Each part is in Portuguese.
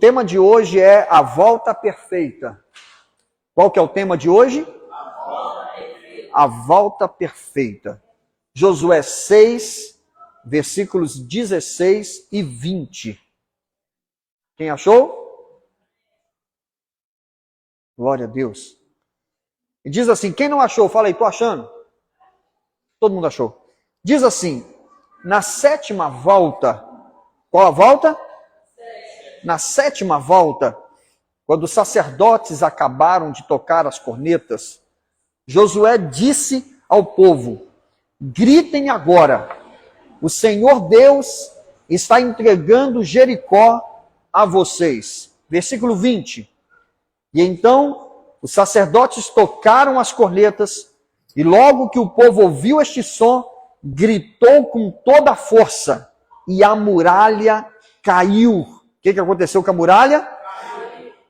tema de hoje é a volta perfeita. Qual que é o tema de hoje? A volta perfeita. Josué 6, versículos 16 e 20. Quem achou? Glória a Deus. E diz assim, quem não achou? Fala aí, tô achando? Todo mundo achou. Diz assim, na sétima volta, qual a volta? Na sétima volta, quando os sacerdotes acabaram de tocar as cornetas, Josué disse ao povo, gritem agora, o Senhor Deus está entregando Jericó a vocês. Versículo 20. E então os sacerdotes tocaram as cornetas, e logo que o povo ouviu este som, gritou com toda a força, e a muralha caiu. O que aconteceu com a muralha?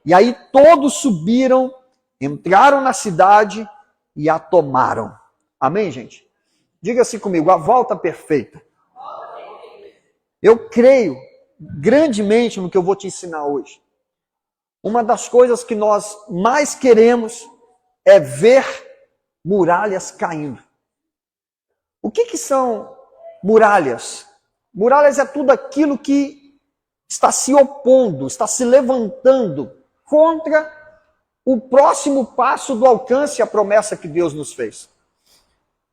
E aí todos subiram, entraram na cidade e a tomaram. Amém, gente? Diga assim comigo, a volta perfeita. Eu creio grandemente no que eu vou te ensinar hoje. Uma das coisas que nós mais queremos é ver muralhas caindo. O que são muralhas? Muralhas é tudo aquilo que está se opondo, está se levantando contra o próximo passo do alcance à promessa que Deus nos fez.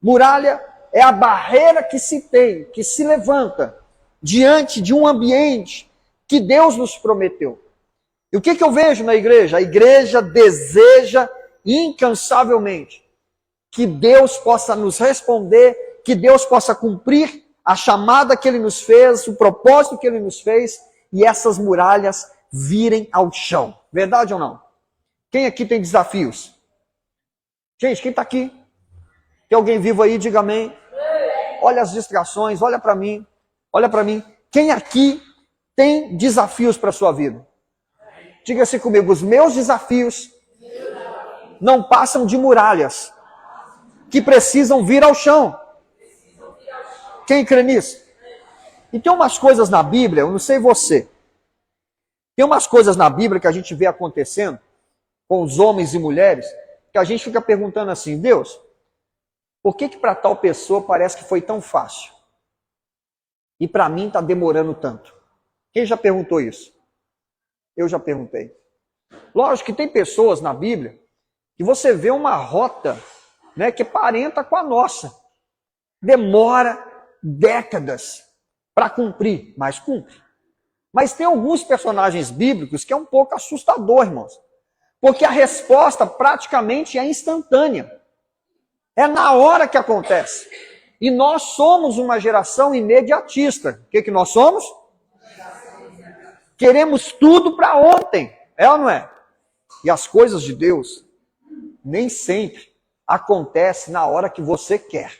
Muralha é a barreira que se tem, que se levanta diante de um ambiente que Deus nos prometeu. E o que eu vejo na igreja? A igreja deseja incansavelmente que Deus possa nos responder, que Deus possa cumprir a chamada que Ele nos fez, o propósito que Ele nos fez, e essas muralhas virem ao chão. Verdade ou não? Quem aqui tem desafios? Gente, quem está aqui? Tem alguém vivo aí? Diga amém. Olha as distrações, olha para mim. Olha para mim. Quem aqui tem desafios para a sua vida? Diga assim comigo, os meus desafios não passam de muralhas que precisam vir ao chão. Quem crê nisso? E tem umas coisas na Bíblia, eu não sei você, tem umas coisas na Bíblia que a gente vê acontecendo com os homens e mulheres, que a gente fica perguntando assim, Deus, por que para tal pessoa parece que foi tão fácil? E para mim está demorando tanto. Quem já perguntou isso? Eu já perguntei. Lógico que tem pessoas na Bíblia que você vê uma rota, né, que parenta com a nossa. Demora décadas para cumprir, mas cumpre. Mas tem alguns personagens bíblicos que é um pouco assustador, irmãos. Porque a resposta praticamente é instantânea. É na hora que acontece. E nós somos uma geração imediatista. O que nós somos? Queremos tudo para ontem. É ou não é? E as coisas de Deus nem sempre acontecem na hora que você quer.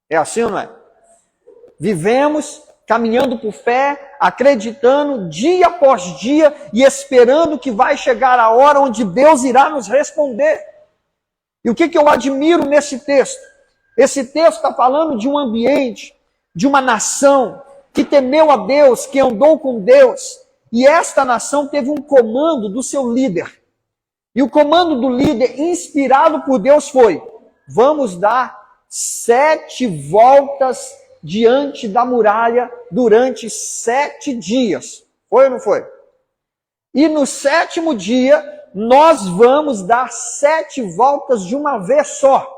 É assim ou não é? Vivemos caminhando por fé, acreditando dia após dia e esperando que vai chegar a hora onde Deus irá nos responder. E o que eu admiro nesse texto? Esse texto está falando de um ambiente, de uma nação que temeu a Deus, que andou com Deus. E esta nação teve um comando do seu líder. E o comando do líder, inspirado por Deus, foi: vamos dar 7 voltas diante da muralha durante 7 dias. Foi ou não foi? E no 7º dia, nós vamos dar 7 voltas de uma vez só.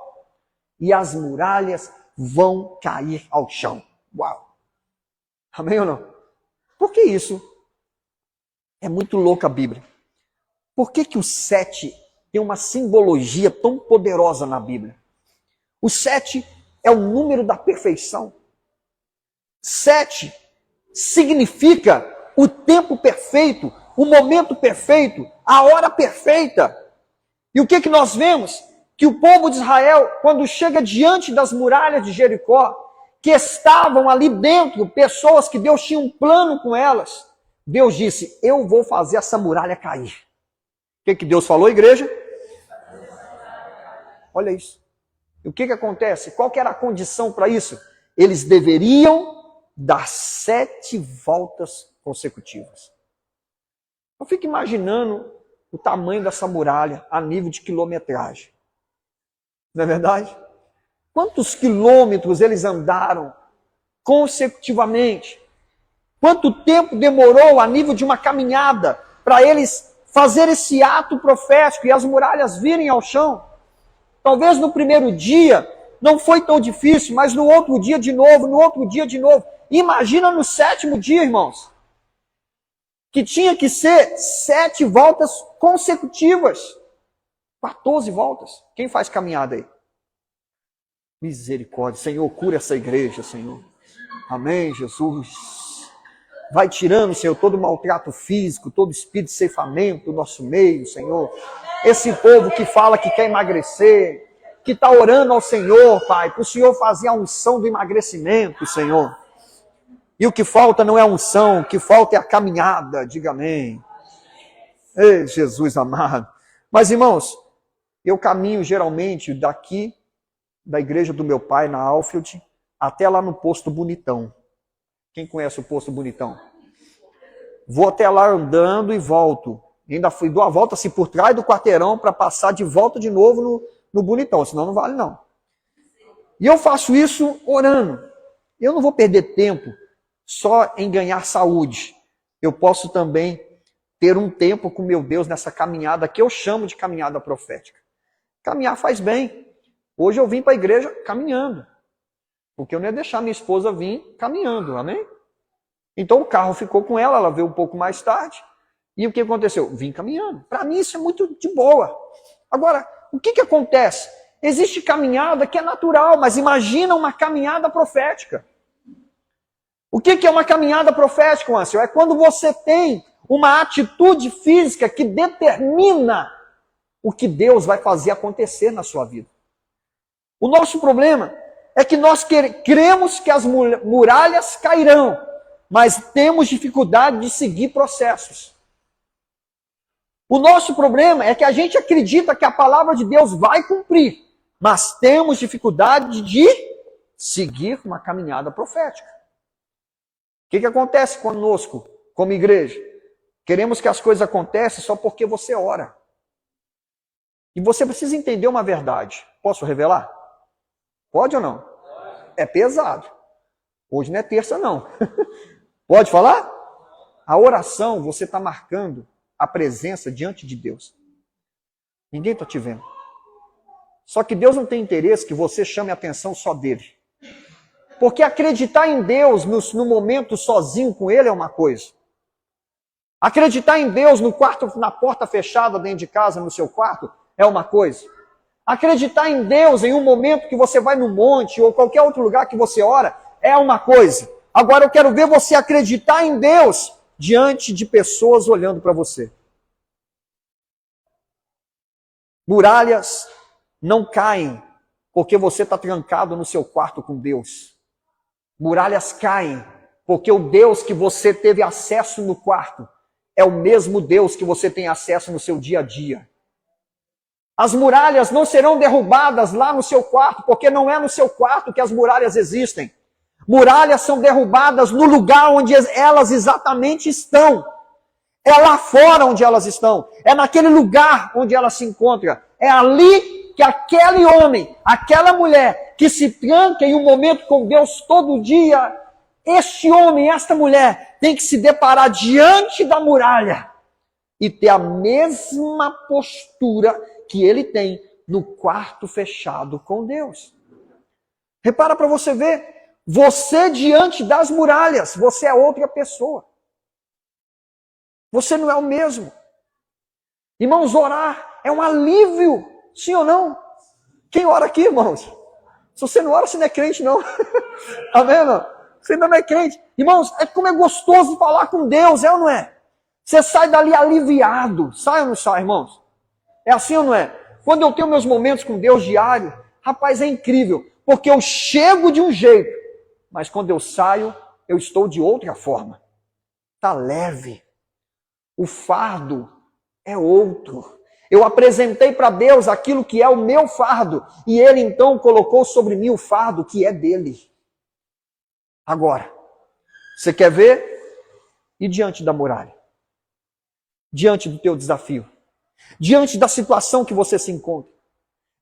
E as muralhas vão cair ao chão. Uau! Amém ou não? Por que isso? É muito louca a Bíblia. Por que o 7 tem uma simbologia tão poderosa na Bíblia? O 7 é o número da perfeição. 7 significa o tempo perfeito, o momento perfeito, a hora perfeita. E o que nós vemos? Que o povo de Israel, quando chega diante das muralhas de Jericó, que estavam ali dentro, pessoas que Deus tinha um plano com elas, Deus disse, eu vou fazer essa muralha cair. O que Deus falou, igreja? Olha isso. E o que acontece? Qual que era a condição para isso? Eles deveriam dar 7 voltas consecutivas. Eu fico imaginando o tamanho dessa muralha a nível de quilometragem. Não é verdade? Quantos quilômetros eles andaram consecutivamente? Quanto tempo demorou a nível de uma caminhada para eles fazer esse ato profético e as muralhas virem ao chão? Talvez no primeiro dia não foi tão difícil, mas no outro dia de novo, no outro dia de novo. Imagina no 7º dia, irmãos, que tinha que ser 7 voltas consecutivas. 14 voltas. Quem faz caminhada aí? Misericórdia. Senhor, cura essa igreja, Senhor. Amém, Jesus. Vai tirando, Senhor, todo maltrato físico, todo espírito de ceifamento do nosso meio, Senhor. Esse povo que fala que quer emagrecer, que está orando ao Senhor, Pai, para o Senhor fazer a unção do emagrecimento, Senhor. E o que falta não é a unção, o que falta é a caminhada, diga amém. Ei, Jesus amado. Mas, irmãos, eu caminho geralmente daqui, da igreja do meu pai, na Alfield, até lá no Posto Bonitão. Quem conhece o Posto Bonitão? Vou até lá andando e volto. Ainda dou a volta assim por trás do quarteirão para passar de volta de novo no Bonitão, senão não vale não. E eu faço isso orando. Eu não vou perder tempo só em ganhar saúde. Eu posso também ter um tempo com meu Deus nessa caminhada que eu chamo de caminhada profética. Caminhar faz bem. Hoje eu vim para a igreja caminhando. Porque eu não ia deixar minha esposa vir caminhando, amém? Então o carro ficou com ela, ela veio um pouco mais tarde. E o que aconteceu? Vim caminhando. Para mim isso é muito de boa. Agora, o que acontece? Existe caminhada que é natural, mas imagina uma caminhada profética. O que é uma caminhada profética, Ansel? É quando você tem uma atitude física que determina o que Deus vai fazer acontecer na sua vida. O nosso problema é que nós cremos que as muralhas cairão, mas temos dificuldade de seguir processos. O nosso problema é que a gente acredita que a palavra de Deus vai cumprir, mas temos dificuldade de seguir uma caminhada profética. O que acontece conosco, como igreja? Queremos que as coisas aconteçam só porque você ora. E você precisa entender uma verdade. Posso revelar? Pode ou não? É pesado. Hoje não é terça, não. Pode falar? A oração, você está marcando a presença diante de Deus. Ninguém está te vendo. Só que Deus não tem interesse que você chame a atenção só dele. Porque acreditar em Deus no momento sozinho com ele é uma coisa. Acreditar em Deus no quarto, na porta fechada dentro de casa, no seu quarto, é uma coisa. Acreditar em Deus em um momento que você vai no monte ou qualquer outro lugar que você ora, é uma coisa. Agora eu quero ver você acreditar em Deus diante de pessoas olhando para você. Muralhas não caem porque você está trancado no seu quarto com Deus. Muralhas caem porque o Deus que você teve acesso no quarto é o mesmo Deus que você tem acesso no seu dia a dia. As muralhas não serão derrubadas lá no seu quarto, porque não é no seu quarto que as muralhas existem. Muralhas são derrubadas no lugar onde elas exatamente estão. É lá fora onde elas estão. É naquele lugar onde elas se encontram. É ali que aquele homem, aquela mulher que se tranca em um momento com Deus todo dia, este homem, esta mulher, tem que se deparar diante da muralha e ter a mesma postura que ele tem no quarto fechado com Deus. Repara para você ver, você diante das muralhas, você é outra pessoa. Você não é o mesmo. Irmãos, orar é um alívio, sim ou não? Quem ora aqui, irmãos? Se você não ora, você não é crente, não. Tá vendo? Você ainda não é crente. Irmãos, é como é gostoso falar com Deus, é ou não é? Você sai dali aliviado. Sai ou não sai, irmãos? É assim ou não é? Quando eu tenho meus momentos com Deus diário, rapaz, é incrível. Porque eu chego de um jeito, mas quando eu saio, eu estou de outra forma. Está leve. O fardo é outro. Eu apresentei para Deus aquilo que é o meu fardo. E Ele então colocou sobre mim o fardo que é dele. Agora, você quer ver? E diante da muralha? diante do teu desafio, diante da situação que você se encontra.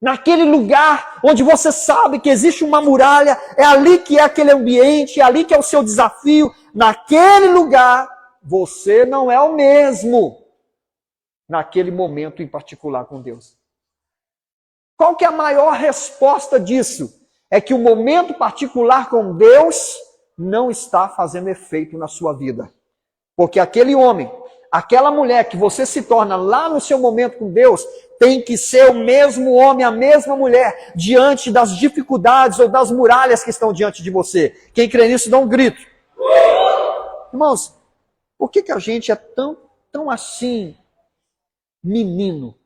Naquele lugar onde você sabe que existe uma muralha, é ali que é aquele ambiente, é ali que é o seu desafio. Naquele lugar, você não é o mesmo naquele momento em particular com Deus. Qual que é a maior resposta disso? É que o momento particular com Deus não está fazendo efeito na sua vida. Porque aquele homem, aquela mulher que você se torna lá no seu momento com Deus, tem que ser o mesmo homem, a mesma mulher, diante das dificuldades ou das muralhas que estão diante de você. Quem crê nisso, dá um grito. Irmãos, por que a gente é tão assim, menino?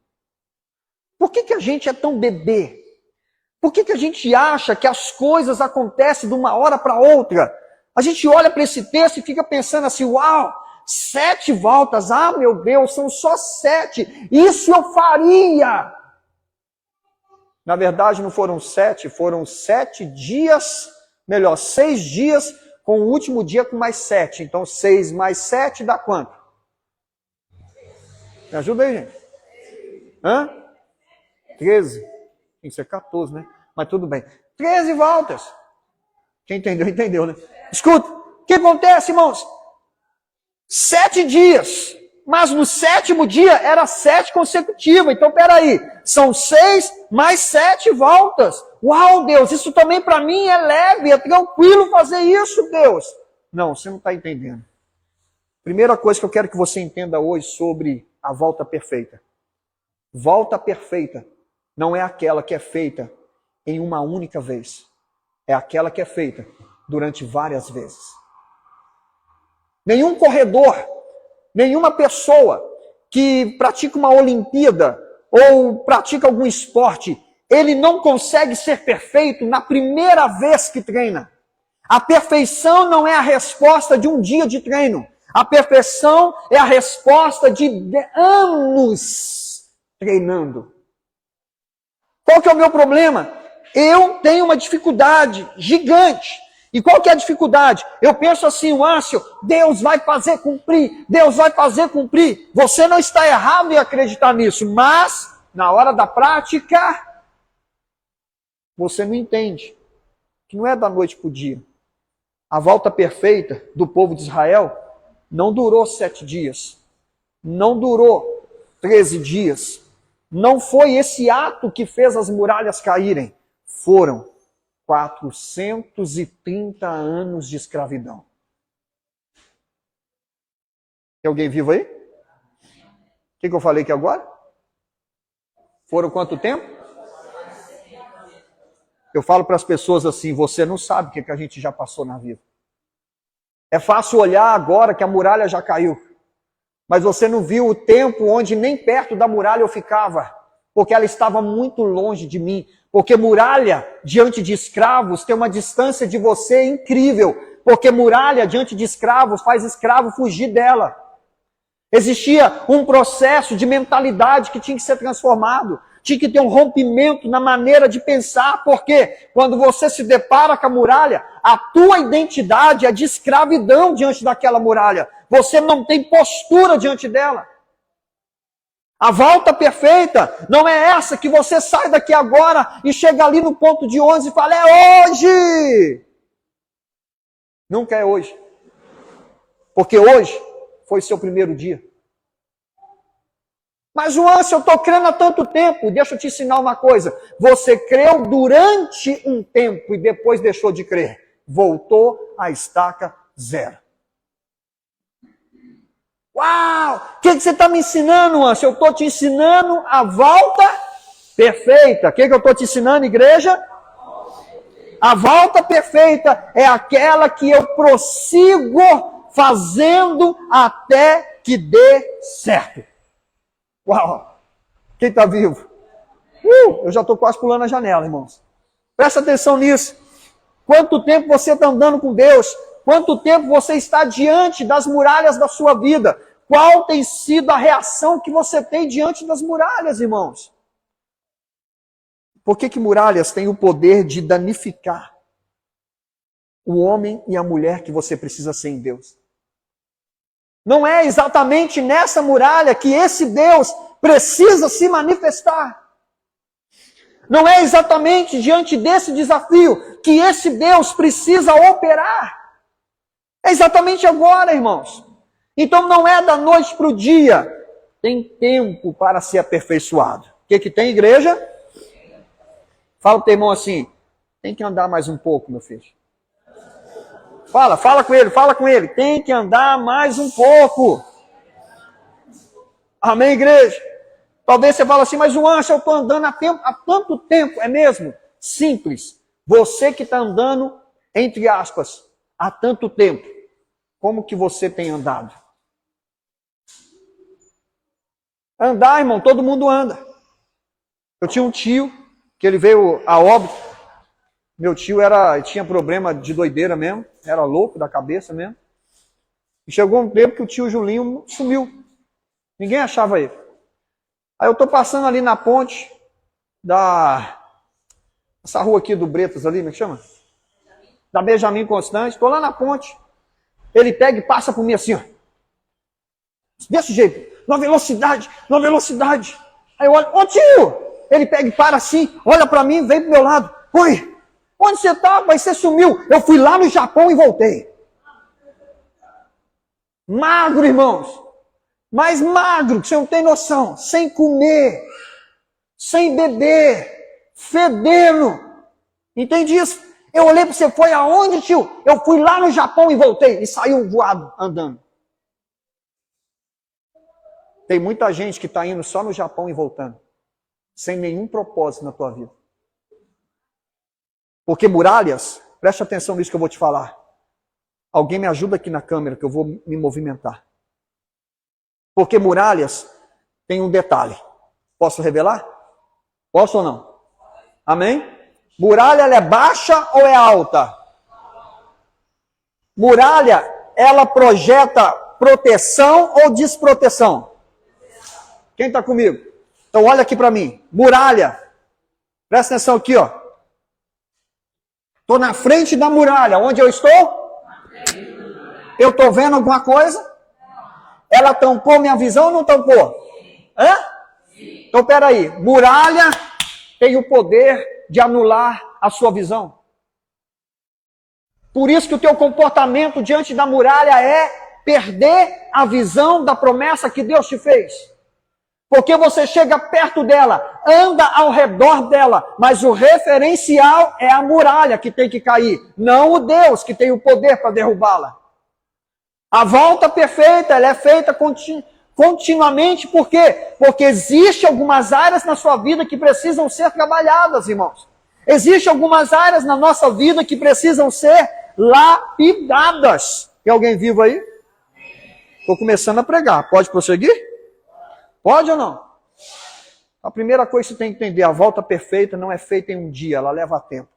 Por que a gente é tão bebê? Por que a gente acha que as coisas acontecem de uma hora para outra? A gente olha para esse texto e fica pensando assim, uau, 7 voltas, ah meu Deus, são só 7, isso eu faria. Na verdade não foram 7, foram 7 dias, melhor, 6 dias, com o último dia com mais 7. Então 6 mais 7 dá quanto? Me ajuda aí, gente. 13. Tem que ser 14, né? Mas tudo bem. 13 voltas. Quem entendeu, entendeu, né? Escuta, o que acontece, irmãos? 7 dias. Mas no 7º dia era 7 consecutivas. Então, peraí. São 6 mais 7 voltas. Uau, Deus, isso também para mim é leve, é tranquilo fazer isso, Deus. Não, você não está entendendo. Primeira coisa que eu quero que você entenda hoje sobre a volta perfeita. Volta perfeita não é aquela que é feita em uma única vez. É aquela que é feita durante várias vezes. Nenhum corredor, nenhuma pessoa que pratica uma Olimpíada ou pratica algum esporte, ele não consegue ser perfeito na primeira vez que treina. A perfeição não é a resposta de um dia de treino. A perfeição é a resposta de anos treinando. Qual que é o meu problema? Eu tenho uma dificuldade gigante. E qual que é a dificuldade? Eu penso assim, Márcio, Deus vai fazer cumprir, Deus vai fazer cumprir. Você não está errado em acreditar nisso, mas na hora da prática, você não entende que não é da noite para o dia. A volta perfeita do povo de Israel não durou 7 dias, não durou 13 dias. Não foi esse ato que fez as muralhas caírem. Foram 430 anos de escravidão. Tem alguém vivo aí? O que eu falei aqui agora? Foram quanto tempo? Eu falo para as pessoas assim, você não sabe o que a gente já passou na vida. É fácil olhar agora que a muralha já caiu. Mas você não viu o tempo onde nem perto da muralha eu ficava, porque ela estava muito longe de mim. Porque muralha diante de escravos tem uma distância de você incrível. Porque muralha diante de escravos faz escravo fugir dela. Existia um processo de mentalidade que tinha que ser transformado. Tinha que ter um rompimento na maneira de pensar. Porque quando você se depara com a muralha, a tua identidade é de escravidão diante daquela muralha. Você não tem postura diante dela. A volta perfeita não é essa que você sai daqui agora e chega ali no ponto de 11 e fala, é hoje! Nunca é hoje. Porque hoje foi seu primeiro dia. Mas, João, se eu estou crendo há tanto tempo, deixa eu te ensinar uma coisa. Você creu durante um tempo e depois deixou de crer. Voltou à estaca zero. Uau! O que você está me ensinando, Anjo? Eu estou te ensinando a volta perfeita. O que eu estou te ensinando, igreja? A volta perfeita é aquela que eu prossigo fazendo até que dê certo. Uau! Quem está vivo? Eu já estou quase pulando a janela, irmãos. Presta atenção nisso. Quanto tempo você está andando com Deus? Quanto tempo você está diante das muralhas da sua vida? Qual tem sido a reação que você tem diante das muralhas, irmãos? Por que muralhas têm o poder de danificar o homem e a mulher que você precisa ser em Deus? Não é exatamente nessa muralha que esse Deus precisa se manifestar. Não é exatamente diante desse desafio que esse Deus precisa operar. É exatamente agora, irmãos. Então não é da noite para o dia. Tem tempo para ser aperfeiçoado. O que tem, igreja? Fala para o teu irmão assim, tem que andar mais um pouco, meu filho. Fala com ele. Tem que andar mais um pouco. Amém, igreja? Talvez você fale assim, mas o Anjo, eu estou andando há tanto tempo. É mesmo? Simples. Você que está andando, entre aspas, há tanto tempo. Como que você tem andado? Andar, irmão, todo mundo anda. Eu tinha um tio, que ele veio a óbito. Meu tio tinha problema de doideira mesmo. Era louco da cabeça mesmo. E chegou um tempo que o tio Julinho sumiu. Ninguém achava ele. Aí eu estou passando ali na ponte essa rua aqui do Bretas ali, como é que chama? Da Benjamin Constante. Estou lá na ponte. Ele pega e passa por mim assim, ó. Desse jeito. Na velocidade. Aí eu olho, ô tio! Ele pega e para assim, olha para mim, vem pro meu lado. Oi, onde você tá? Mas você sumiu. Eu fui lá no Japão e voltei. Magro, irmãos. Mais magro, que você não tem noção, sem comer, sem beber, fedendo. Entende isso? Eu olhei para você, foi aonde, tio? Eu fui lá no Japão e voltei. E saiu voado, andando. Tem muita gente que está indo só no Japão e voltando. Sem nenhum propósito na tua vida. Porque muralhas, preste atenção nisso que eu vou te falar. Alguém me ajuda aqui na câmera que eu vou me movimentar. Porque muralhas tem um detalhe. Posso revelar? Posso ou não? Amém? Muralha, ela é baixa ou é alta? Muralha, ela projeta proteção ou desproteção? Quem está comigo? Então olha aqui para mim. Muralha. Presta atenção aqui, ó. Estou na frente da muralha. Onde eu estou? Eu estou vendo alguma coisa? Ela tampou minha visão ou não tampou? Hã? Então, peraí. Muralha tem o poder de anular a sua visão. Por isso que o teu comportamento diante da muralha é perder a visão da promessa que Deus te fez. Porque você chega perto dela, anda ao redor dela, mas o referencial é a muralha que tem que cair, não o Deus que tem o poder para derrubá-la. A volta perfeita, ela é feita continuamente, por quê? Porque existem algumas áreas na sua vida que precisam ser trabalhadas, irmãos. Existem algumas áreas na nossa vida que precisam ser lapidadas. Tem alguém vivo aí? Estou começando a pregar. Pode prosseguir? Pode ou não? A primeira coisa que você tem que entender, a volta perfeita não é feita em um dia, ela leva tempo.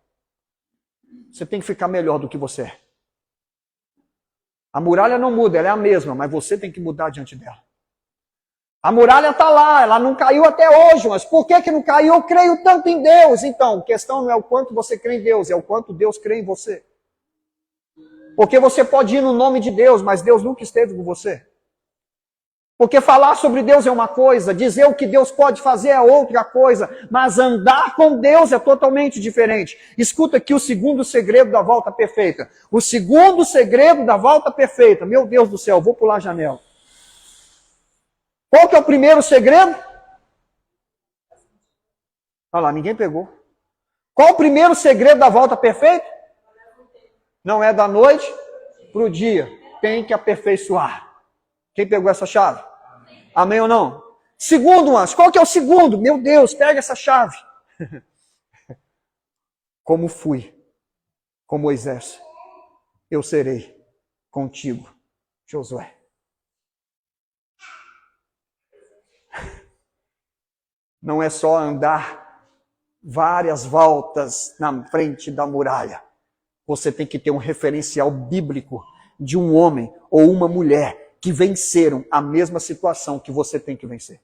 Você tem que ficar melhor do que você é. A muralha não muda, ela é a mesma, mas você tem que mudar diante dela. A muralha está lá, ela não caiu até hoje, mas por que não caiu? Eu creio tanto em Deus. Então, a questão não é o quanto você crê em Deus, é o quanto Deus crê em você. Porque você pode ir no nome de Deus, mas Deus nunca esteve com você. Porque falar sobre Deus é uma coisa, dizer o que Deus pode fazer é outra coisa, mas andar com Deus é totalmente diferente. Escuta aqui o segundo segredo da volta perfeita. O segundo segredo da volta perfeita. Meu Deus do céu, vou pular a janela. Qual que é o primeiro segredo? Olha lá, ninguém pegou. Qual o primeiro segredo da volta perfeita? Não é da noite para o dia. Tem que aperfeiçoar. Quem pegou essa chave? Amém ou não? Segundo, anjo, qual que é o segundo? Meu Deus, pega essa chave. Como fui com Moisés, eu serei contigo, Josué. Não é só andar várias voltas na frente da muralha. Você tem que ter um referencial bíblico de um homem ou uma mulher que venceram a mesma situação que você tem que vencer.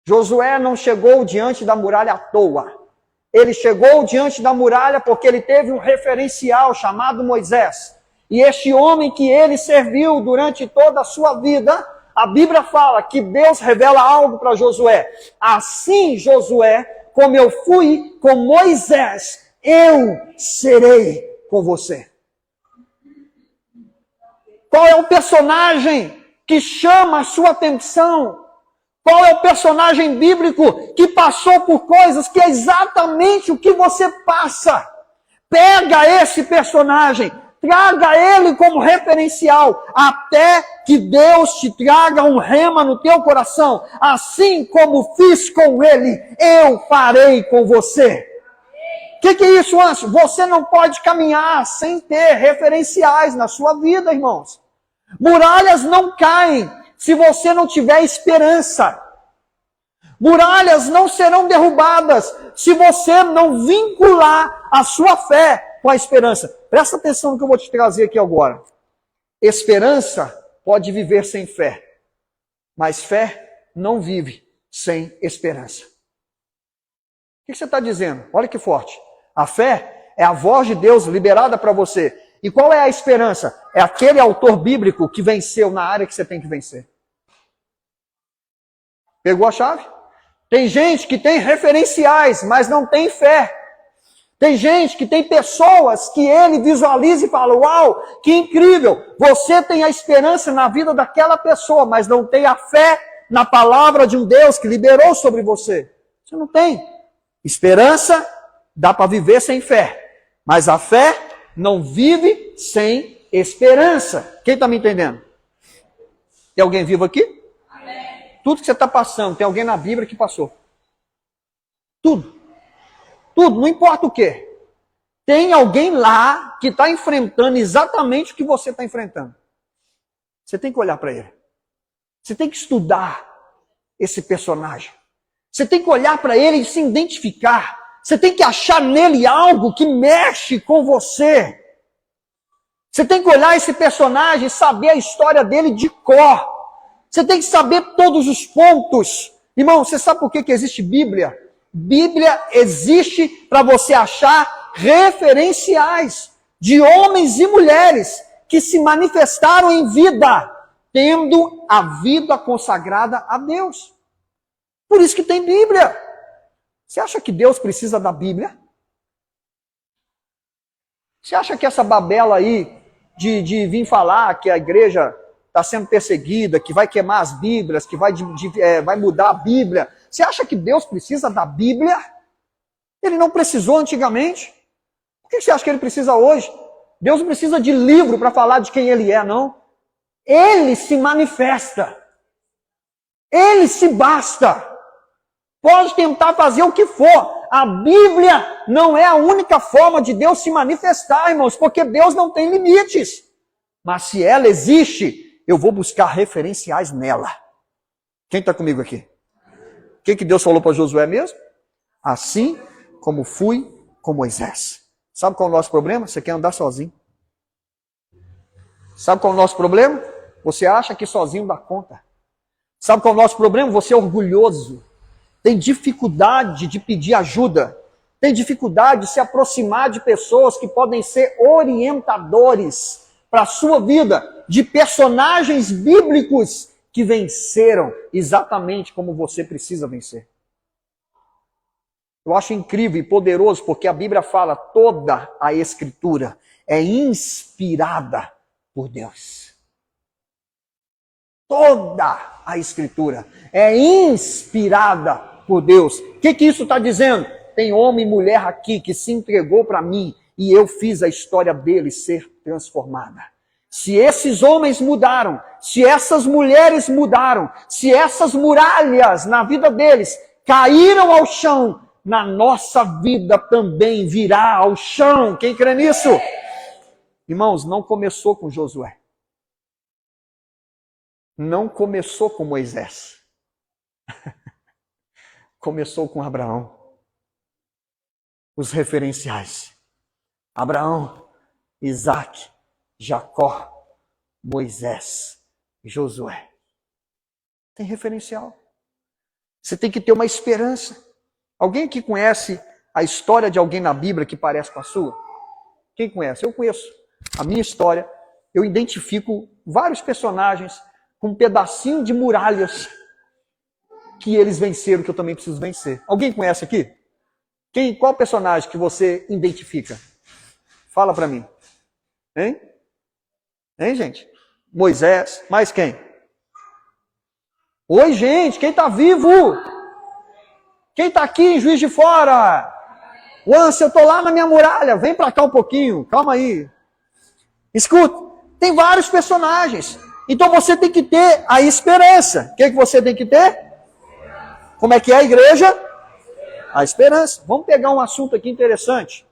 Josué não chegou diante da muralha à toa. Ele chegou diante da muralha porque ele teve um referencial chamado Moisés. E este homem que ele serviu durante toda a sua vida, a Bíblia fala que Deus revela algo para Josué. Assim, Josué, como eu fui com Moisés, eu serei com você. Qual é o personagem que chama a sua atenção? Qual é o personagem bíblico que passou por coisas que é exatamente o que você passa? Pega esse personagem, traga ele como referencial, até que Deus te traga um rema no teu coração. Assim como fiz com ele, eu farei com você. O que é isso, Anjo? Você não pode caminhar sem ter referenciais na sua vida, irmãos. Muralhas não caem se você não tiver esperança. Muralhas não serão derrubadas se você não vincular a sua fé com a esperança. Presta atenção no que eu vou te trazer aqui agora. Esperança pode viver sem fé, mas fé não vive sem esperança. O que você está dizendo? Olha que forte. A fé é a voz de Deus liberada para você. E qual é a esperança? É aquele autor bíblico que venceu na área que você tem que vencer. Pegou a chave? Tem gente que tem referenciais, mas não tem fé. Tem gente que tem pessoas que ele visualiza e fala, uau, que incrível. Você tem a esperança na vida daquela pessoa, mas não tem a fé na palavra de um Deus que liberou sobre você. Você não tem. Esperança dá para viver sem fé, mas a fé não vive sem esperança. Quem está me entendendo? Tem alguém vivo aqui? Amém. Tudo que você está passando, tem alguém na Bíblia que passou. Tudo. Tudo, não importa o quê. Tem alguém lá que está enfrentando exatamente o que você está enfrentando. Você tem que olhar para ele. Você tem que estudar esse personagem. Você tem que olhar para ele e se identificar. Você tem que achar nele algo que mexe com você. Você tem que olhar esse personagem e saber a história dele de cor. Você tem que saber todos os pontos. Irmão, você sabe por que existe Bíblia? Bíblia existe para você achar referenciais de homens e mulheres que se manifestaram em vida, tendo a vida consagrada a Deus. Por isso que tem Bíblia. Você acha que Deus precisa da Bíblia? Você acha que essa babela aí de vir falar que a igreja está sendo perseguida, que vai queimar as Bíblias, que vai mudar a Bíblia, você acha que Deus precisa da Bíblia? Ele não precisou antigamente. Por que você acha que ele precisa hoje? Deus não precisa de livro para falar de quem ele é, não. Ele se manifesta. Ele se basta. Pode tentar fazer o que for. A Bíblia não é a única forma de Deus se manifestar, irmãos, porque Deus não tem limites. Mas se ela existe, eu vou buscar referenciais nela. Quem está comigo aqui? O que Deus falou para Josué mesmo? Assim como fui com Moisés. Sabe qual é o nosso problema? Você quer andar sozinho. Sabe qual é o nosso problema? Você acha que sozinho dá conta. Sabe qual é o nosso problema? Você é orgulhoso. Tem dificuldade de pedir ajuda. Tem dificuldade de se aproximar de pessoas que podem ser orientadores para a sua vida, de personagens bíblicos que venceram exatamente como você precisa vencer. Eu acho incrível e poderoso porque a Bíblia fala toda a Escritura é inspirada por Deus. Toda a Escritura é inspirada por Deus. O que isso está dizendo? Tem homem e mulher aqui que se entregou para mim e eu fiz a história deles ser transformada. Se esses homens mudaram, se essas mulheres mudaram, se essas muralhas na vida deles caíram ao chão, na nossa vida também virá ao chão. Quem crê nisso? Irmãos, não começou com Josué. Não começou com Moisés. Começou com Abraão. Os referenciais. Abraão, Isaac, Jacó, Moisés, Josué. Tem referencial. Você tem que ter uma esperança. Alguém aqui conhece a história de alguém na Bíblia que parece com a sua? Quem conhece? Eu conheço. A minha história eu identifico vários personagens com um pedacinho de muralhas que eles venceram, que eu também preciso vencer. Alguém conhece aqui? Qual personagem que você identifica? Fala para mim. Hein? Hein, gente? Moisés, mais quem? Oi, gente, quem está vivo? Quem está aqui em Juiz de Fora? Once, eu estou lá na minha muralha, vem para cá um pouquinho, calma aí. Escuta, tem vários personagens. Então você tem que ter a esperança. O que você tem que ter? Como é que é a igreja? A esperança. Vamos pegar um assunto aqui interessante.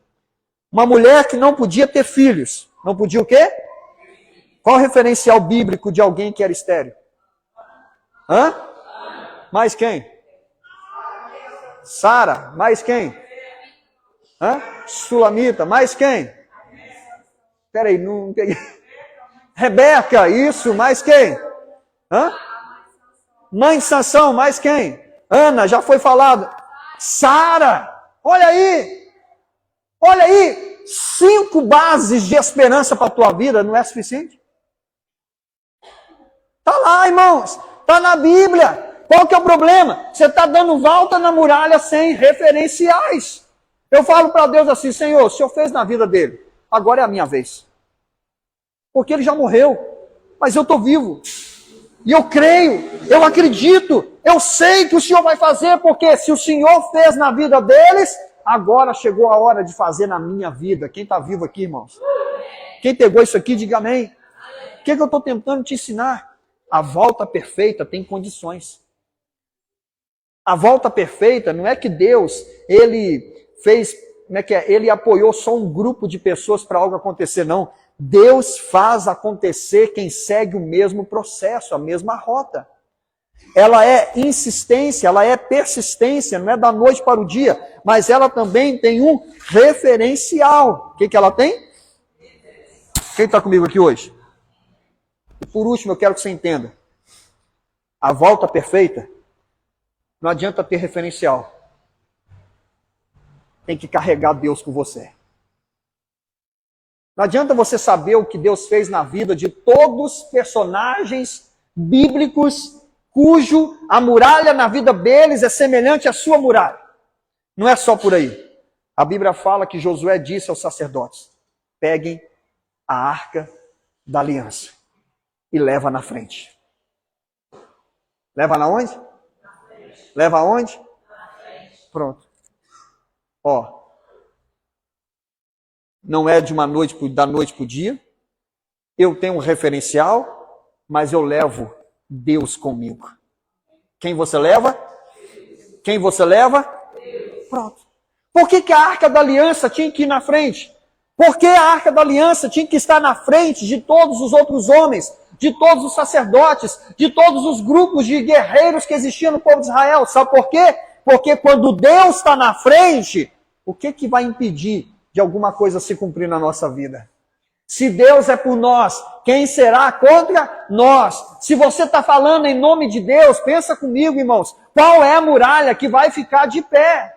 Uma mulher que não podia ter filhos. Não podia o quê? Qual o referencial bíblico de alguém que era estéril? Hã? Mais quem? Sara. Mais quem? Hã? Sulamita. Mais quem? Peraí, não peguei. Rebeca, isso. Mais quem? Hã? Mãe de Sansão. Mais quem? Ana, já foi falado. Sara. Olha aí. Olha aí. 5 bases de esperança para a tua vida não é suficiente? Está lá, irmãos. Está na Bíblia. Qual que é o problema? Você está dando volta na muralha sem referenciais. Eu falo para Deus assim, Senhor, o Senhor fez na vida dele. Agora é a minha vez. Porque ele já morreu. Mas eu estou vivo. E eu creio, eu acredito, eu sei que o Senhor vai fazer, porque se o Senhor fez na vida deles, agora chegou a hora de fazer na minha vida. Quem está vivo aqui, irmãos? Quem pegou isso aqui, diga amém. O que eu estou tentando te ensinar? A volta perfeita tem condições. A volta perfeita não é que Deus, ele fez, como é que é? Ele apoiou só um grupo de pessoas para algo acontecer, não. Deus faz acontecer quem segue o mesmo processo, a mesma rota. Ela é insistência, ela é persistência, não é da noite para o dia, mas ela também tem um referencial. O que ela tem? Quem está comigo aqui hoje? E por último, eu quero que você entenda. A volta perfeita, não adianta ter referencial. Tem que carregar Deus com você. Não adianta você saber o que Deus fez na vida de todos os personagens bíblicos cujo a muralha na vida deles é semelhante à sua muralha. Não é só por aí. A Bíblia fala que Josué disse aos sacerdotes, peguem a arca da aliança e leva na frente. Leva na onde? Leva aonde? Pronto. Ó. Não é de da noite para o dia. Eu tenho um referencial, mas eu levo Deus comigo. Quem você leva? Quem você leva? Pronto. Por que a arca da aliança tinha que ir na frente? Por que a arca da aliança tinha que estar na frente de todos os outros homens, de todos os sacerdotes, de todos os grupos de guerreiros que existiam no povo de Israel? Sabe por quê? Porque quando Deus está na frente, o que vai impedir de alguma coisa se cumprir na nossa vida? Se Deus é por nós, quem será contra nós? Se você está falando em nome de Deus, pensa comigo, irmãos, qual é a muralha que vai ficar de pé?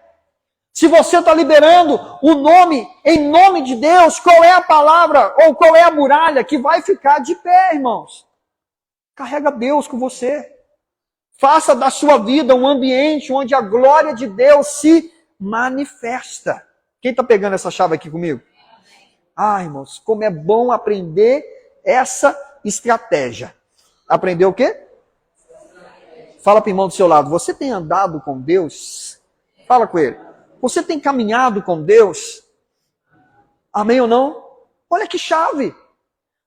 Se você está liberando o nome, em nome de Deus, qual é a palavra ou qual é a muralha que vai ficar de pé, irmãos? Carrega Deus com você. Faça da sua vida um ambiente onde a glória de Deus se manifesta. Quem está pegando essa chave aqui comigo? Ah, irmãos, como é bom aprender essa estratégia. Aprender o quê? Fala para o irmão do seu lado. Você tem andado com Deus? Fala com ele. Você tem caminhado com Deus? Amém ou não? Olha que chave.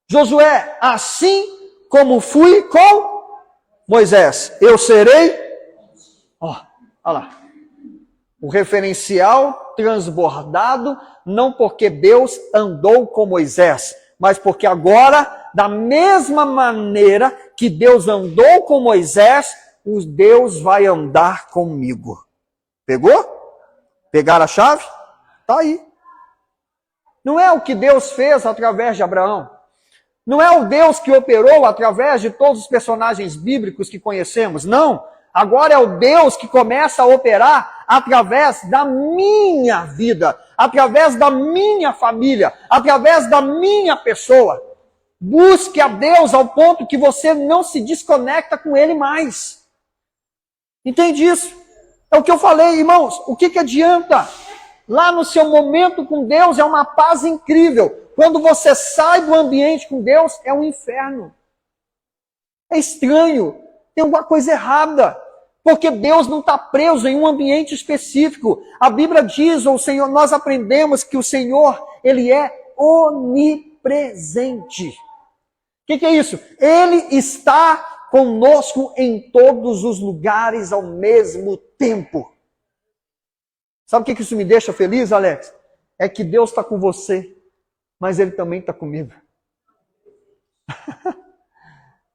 Josué, assim como fui com Moisés, eu serei. Ó, olha lá. O referencial transbordado, não porque Deus andou com Moisés, mas porque agora, da mesma maneira que Deus andou com Moisés, o Deus vai andar comigo. Pegou? Pegaram a chave? Está aí. Não é o que Deus fez através de Abraão. Não é o Deus que operou através de todos os personagens bíblicos que conhecemos. Não. Agora é o Deus que começa a operar através da minha vida, através da minha família, através da minha pessoa. Busque a Deus ao ponto que você não se desconecta com Ele mais. Entende isso? É o que eu falei, irmãos. O que adianta? Lá no seu momento com Deus é uma paz incrível. Quando você sai do ambiente com Deus, é um inferno. É estranho. Tem alguma coisa errada. Porque Deus não está preso em um ambiente específico. A Bíblia diz, ou o Senhor, nós aprendemos que o Senhor, Ele é onipresente. O que é isso? Ele está conosco em todos os lugares ao mesmo tempo. Sabe o que isso me deixa feliz, Alex? É que Deus está com você, mas Ele também está comigo.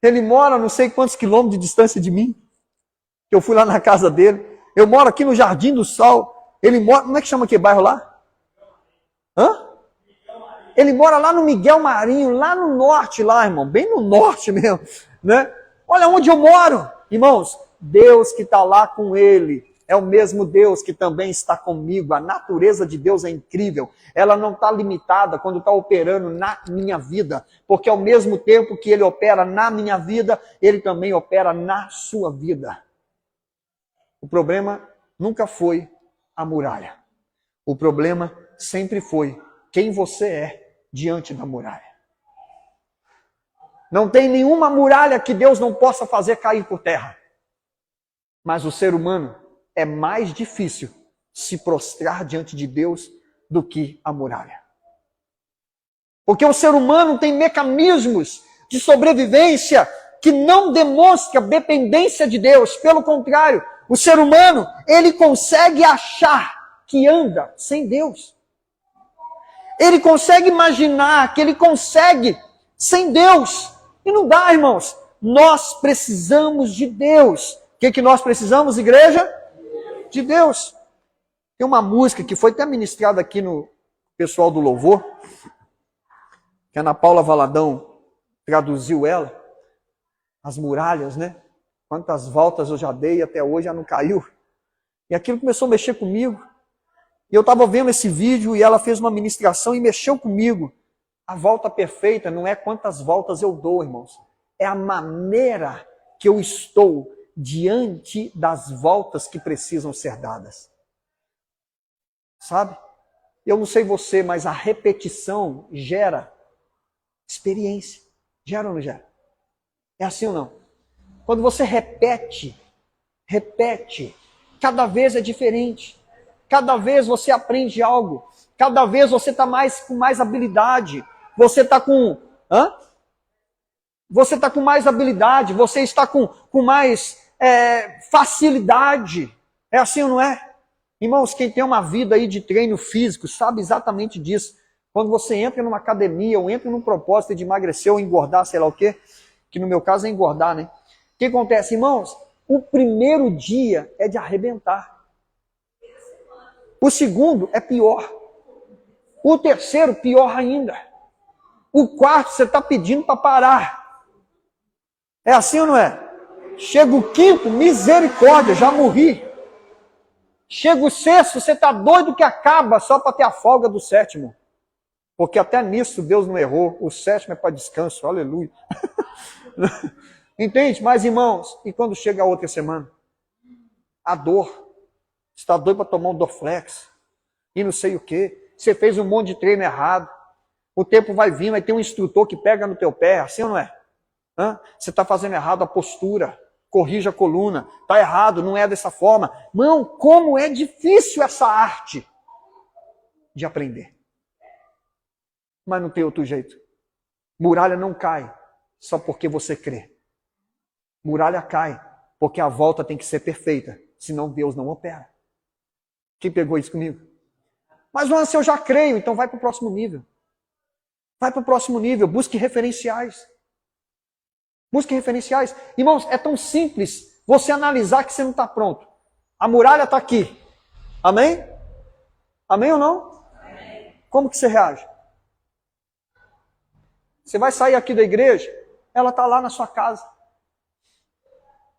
Ele mora a não sei quantos quilômetros de distância de mim. Eu fui lá na casa dele. Eu moro aqui no Jardim do Sol. Ele mora... Como é que chama aquele bairro lá? Hã? Ele mora lá no Miguel Marinho, lá no norte, lá, irmão. Bem no norte mesmo. Né? Olha onde eu moro. Irmãos, Deus que está lá com ele é o mesmo Deus que também está comigo. A natureza de Deus é incrível. Ela não está limitada quando está operando na minha vida. Porque ao mesmo tempo que Ele opera na minha vida, Ele também opera na sua vida. O problema nunca foi a muralha. O problema sempre foi quem você é diante da muralha. Não tem nenhuma muralha que Deus não possa fazer cair por terra. Mas o ser humano é mais difícil se prostrar diante de Deus do que a muralha. Porque o ser humano tem mecanismos de sobrevivência que não demonstram dependência de Deus. Pelo contrário, o ser humano, ele consegue achar que anda sem Deus. Ele consegue imaginar que ele consegue sem Deus. E não dá, irmãos. Nós precisamos de Deus. O que nós precisamos, igreja? De Deus. Tem uma música que foi até ministrada aqui no pessoal do louvor, que a Ana Paula Valadão traduziu ela. As muralhas, né? Quantas voltas eu já dei, até hoje já não caiu. E aquilo começou a mexer comigo. E eu estava vendo esse vídeo e ela fez uma ministração e mexeu comigo. A volta perfeita não é quantas voltas eu dou, irmãos. É a maneira que eu estou diante das voltas que precisam ser dadas. Sabe? Eu não sei você, mas a repetição gera experiência. Gera ou não gera? É assim ou não? Quando você repete, cada vez é diferente. Cada vez você aprende algo. Cada vez você está com mais habilidade. Você está com... Você está com mais habilidade. Você está com mais facilidade. É assim ou não é? Irmãos, quem tem uma vida aí de treino físico sabe exatamente disso. Quando você entra numa academia ou entra num propósito de emagrecer ou engordar, sei lá o quê, que no meu caso é engordar, né? O que acontece, irmãos? O primeiro dia é de arrebentar. O segundo é pior. O terceiro, pior ainda. O quarto, você está pedindo para parar. É assim ou não é? Chega o quinto, misericórdia, já morri. Chega o sexto, você está doido que acaba só para ter a folga do sétimo. Porque até nisso Deus não errou. O sétimo é para descanso, aleluia. Entende? Mas, irmãos, e quando chega a outra semana? A dor. Você está doido para tomar um Dorflex. E não sei o quê. Você fez um monte de treino errado. O tempo vai vir, vai ter um instrutor que pega no teu pé. Assim ou não é? Você está fazendo errado a postura. Corrija a coluna. Está errado, não é dessa forma. Irmão, como é difícil essa arte de aprender. Mas não tem outro jeito. Muralha não cai só porque você crê. Muralha cai porque a volta tem que ser perfeita, senão Deus não opera. Quem pegou isso comigo? Mas, Lance, eu já creio, então vai para o próximo nível. Vai para o próximo nível, busque referenciais. Busque referenciais. Irmãos, é tão simples você analisar que você não está pronto. A muralha está aqui. Amém? Amém ou não? Amém. Como que você reage? Você vai sair aqui da igreja, ela está lá na sua casa.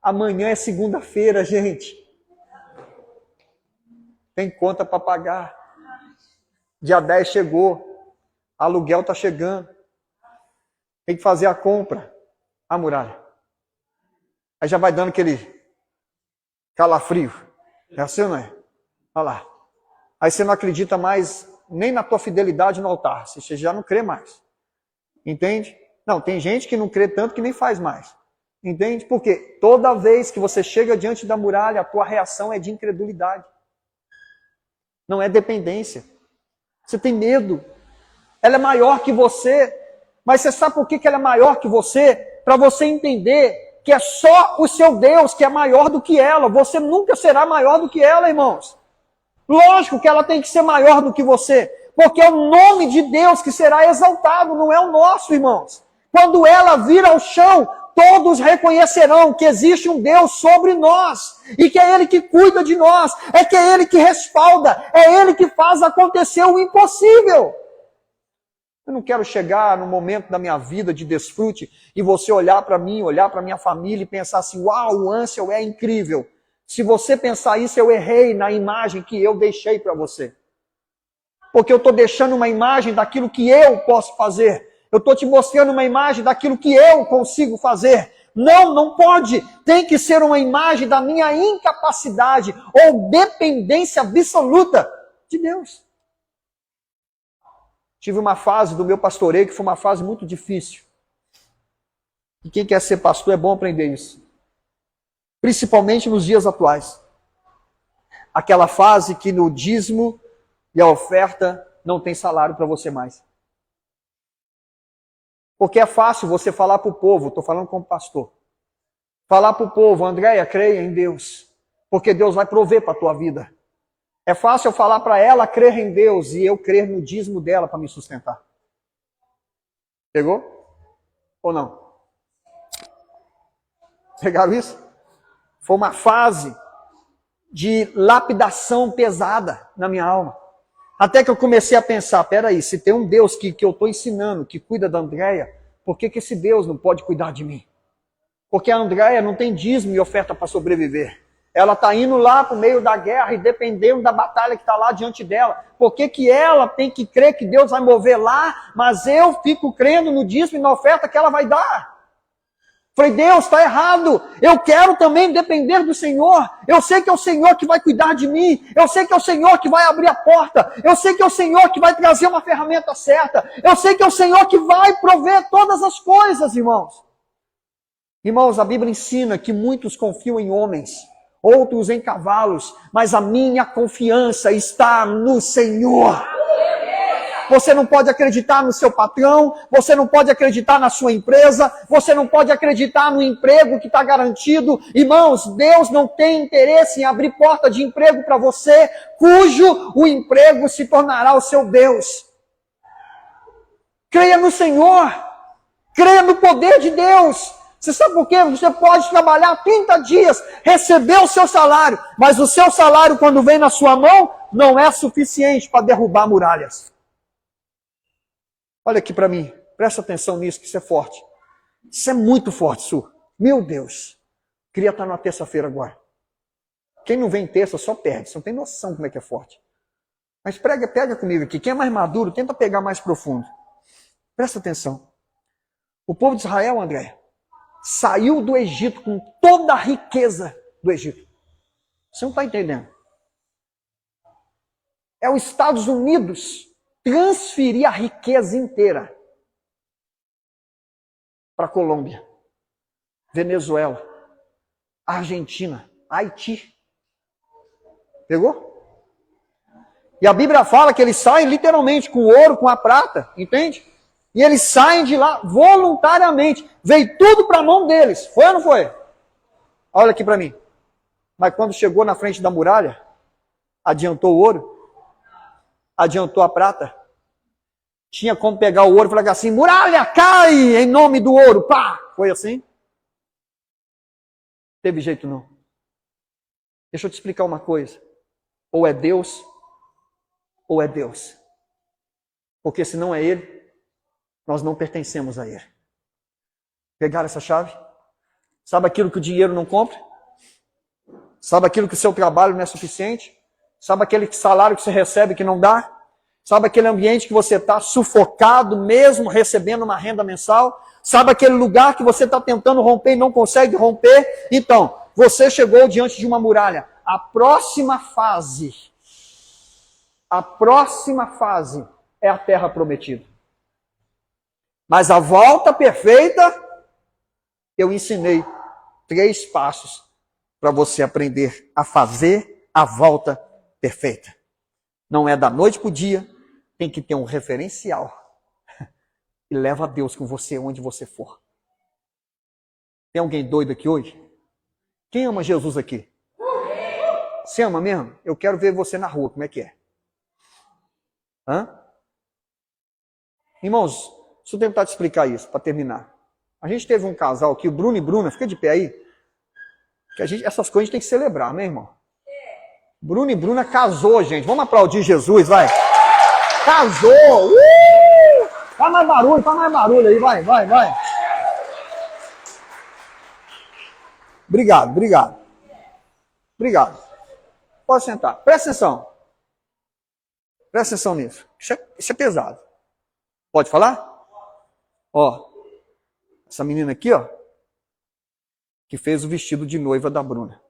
Amanhã é segunda-feira, gente. Tem conta para pagar. Dia 10 chegou. Aluguel está chegando. Tem que fazer a compra, a muralha. Aí já vai dando aquele calafrio. É assim ou não é? Olha lá. Aí você não acredita mais nem na tua fidelidade no altar. Você já não crê mais. Entende? Não, tem gente que não crê tanto que nem faz mais. Entende? Porque toda vez que você chega diante da muralha, a tua reação é de incredulidade. Não é dependência. Você tem medo. Ela é maior que você. Mas você sabe por que ela é maior que você? Para você entender que é só o seu Deus que é maior do que ela. Você nunca será maior do que ela, irmãos. Lógico que ela tem que ser maior do que você. Porque é o nome de Deus que será exaltado, não é o nosso, irmãos. Quando ela vir ao chão, todos reconhecerão que existe um Deus sobre nós. E que é Ele que cuida de nós. É que é Ele que respalda. É Ele que faz acontecer o impossível. Eu não quero chegar no momento da minha vida de desfrute e você olhar para mim, olhar para minha família e pensar assim, uau, o Ansel é incrível. Se você pensar isso, eu errei na imagem que eu deixei para você. Porque eu estou deixando uma imagem daquilo que eu posso fazer. Eu estou te mostrando uma imagem daquilo que eu consigo fazer. Não, não pode. Tem que ser uma imagem da minha incapacidade ou dependência absoluta de Deus. Tive uma fase do meu pastoreio que foi uma fase muito difícil. E quem quer ser pastor é bom aprender isso. Principalmente nos dias atuais. Aquela fase que no dízimo e a oferta não tem salário para você mais. Porque é fácil você falar para o povo, estou falando como pastor. Falar para o povo, Andréia, creia em Deus. Porque Deus vai prover para a tua vida. É fácil eu falar para ela crer em Deus e eu crer no dízimo dela para me sustentar. Pegou? Ou não? Pegaram isso? Foi uma fase de lapidação pesada na minha alma. Até que eu comecei a pensar, peraí, se tem um Deus que eu estou ensinando, que cuida da Andréia, por que esse Deus não pode cuidar de mim? Porque a Andréia não tem dízimo e oferta para sobreviver. Ela está indo lá para o meio da guerra e dependendo da batalha que está lá diante dela. Por que ela tem que crer que Deus vai mover lá, mas eu fico crendo no dízimo e na oferta que ela vai dar? Falei, Deus, está errado. Eu quero também depender do Senhor. Eu sei que é o Senhor que vai cuidar de mim. Eu sei que é o Senhor que vai abrir a porta. Eu sei que é o Senhor que vai trazer uma ferramenta certa. Eu sei que é o Senhor que vai prover todas as coisas, irmãos. Irmãos, a Bíblia ensina que muitos confiam em homens, outros em cavalos, mas a minha confiança está no Senhor. Você não pode acreditar no seu patrão, você não pode acreditar na sua empresa, você não pode acreditar no emprego que está garantido. Irmãos, Deus não tem interesse em abrir porta de emprego para você, cujo o emprego se tornará o seu Deus. Creia no Senhor, creia no poder de Deus. Você sabe por quê? Você pode trabalhar 30 dias, receber o seu salário, mas o seu salário, quando vem na sua mão, não é suficiente para derrubar muralhas. Olha aqui para mim, presta atenção nisso, que isso é forte. Isso é muito forte, Su. Meu Deus. Queria estar na terça-feira agora. Quem não vem terça só perde, você não tem noção como é que é forte. Mas pega comigo aqui, quem é mais maduro, tenta pegar mais profundo. Presta atenção. O povo de Israel, André, saiu do Egito com toda a riqueza do Egito. Você não está entendendo. É os Estados Unidos transferir a riqueza inteira para a Colômbia, Venezuela, Argentina, Haiti. Pegou? E a Bíblia fala que eles saem literalmente com o ouro, com a prata, entende? E eles saem de lá voluntariamente. Veio tudo para a mão deles. Foi ou não foi? Olha aqui para mim. Mas quando chegou na frente da muralha, adiantou o ouro, adiantou a prata. Tinha como pegar o ouro e falar assim, muralha, cai em nome do ouro. Pá! Foi assim? Teve jeito não. Deixa eu te explicar uma coisa. Ou é Deus, ou é Deus. Porque se não é Ele, nós não pertencemos a Ele. Pegaram essa chave? Sabe aquilo que o dinheiro não compra? Sabe aquilo que o seu trabalho não é suficiente? Sabe aquele salário que você recebe que não dá? Sabe aquele ambiente que você está sufocado, mesmo recebendo uma renda mensal? Sabe aquele lugar que você está tentando romper e não consegue romper? Então, você chegou diante de uma muralha. A próxima fase é a terra prometida. Mas a volta perfeita, eu ensinei 3 passos para você aprender a fazer a volta perfeita. Não é da noite para o dia, tem que ter um referencial. E leva a Deus com você onde você for. Tem alguém doido aqui hoje? Quem ama Jesus aqui? Você ama mesmo? Eu quero ver você na rua, como é que é? Hã? Irmãos, deixa eu tentar te explicar isso, para terminar. A gente teve um casal aqui, o Bruno e Bruna, fica de pé aí. Que essas coisas a gente tem que celebrar, né, irmão? Bruno e Bruna casou, gente. Vamos aplaudir Jesus, vai. Casou! Faz mais barulho aí, vai. Obrigado. Pode sentar. Presta atenção nisso. Isso é pesado. Pode falar? Ó, essa menina aqui, ó, que fez o vestido de noiva da Bruna.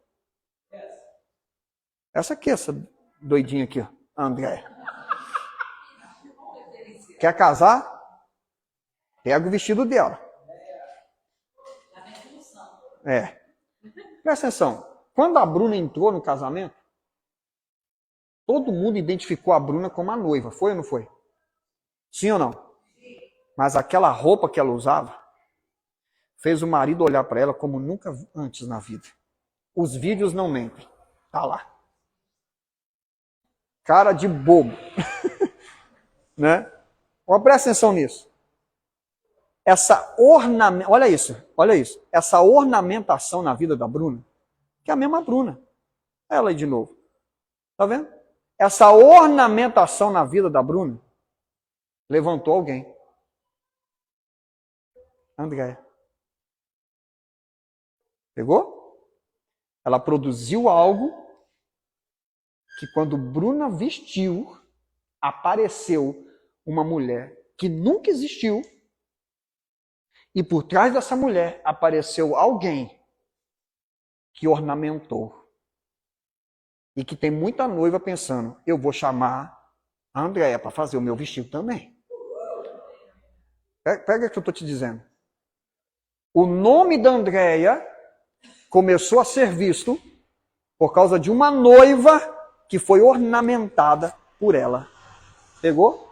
Essa aqui, essa doidinha aqui, ó, a Andréia. Quer casar? Pega o vestido dela. Presta atenção. Quando a Bruna entrou no casamento, todo mundo identificou a Bruna como a noiva. Foi ou não foi? Sim ou não? Mas aquela roupa que ela usava fez o marido olhar para ela como nunca antes na vida. Os vídeos não mentem. Tá lá. Cara de bobo. Né? Presta atenção nisso. Olha isso. Essa ornamentação na vida da Bruna, que é a mesma Bruna. Ela aí de novo. Tá vendo? Essa ornamentação na vida da Bruna levantou alguém. Andréia. Pegou? Ela produziu algo que quando Bruna vestiu, apareceu uma mulher que nunca existiu, e por trás dessa mulher apareceu alguém que ornamentou. E que tem muita noiva pensando, eu vou chamar a Andréia para fazer o meu vestido também. Pega o que eu estou te dizendo. O nome da Andréia começou a ser visto por causa de uma noiva que foi ornamentada por ela. Pegou?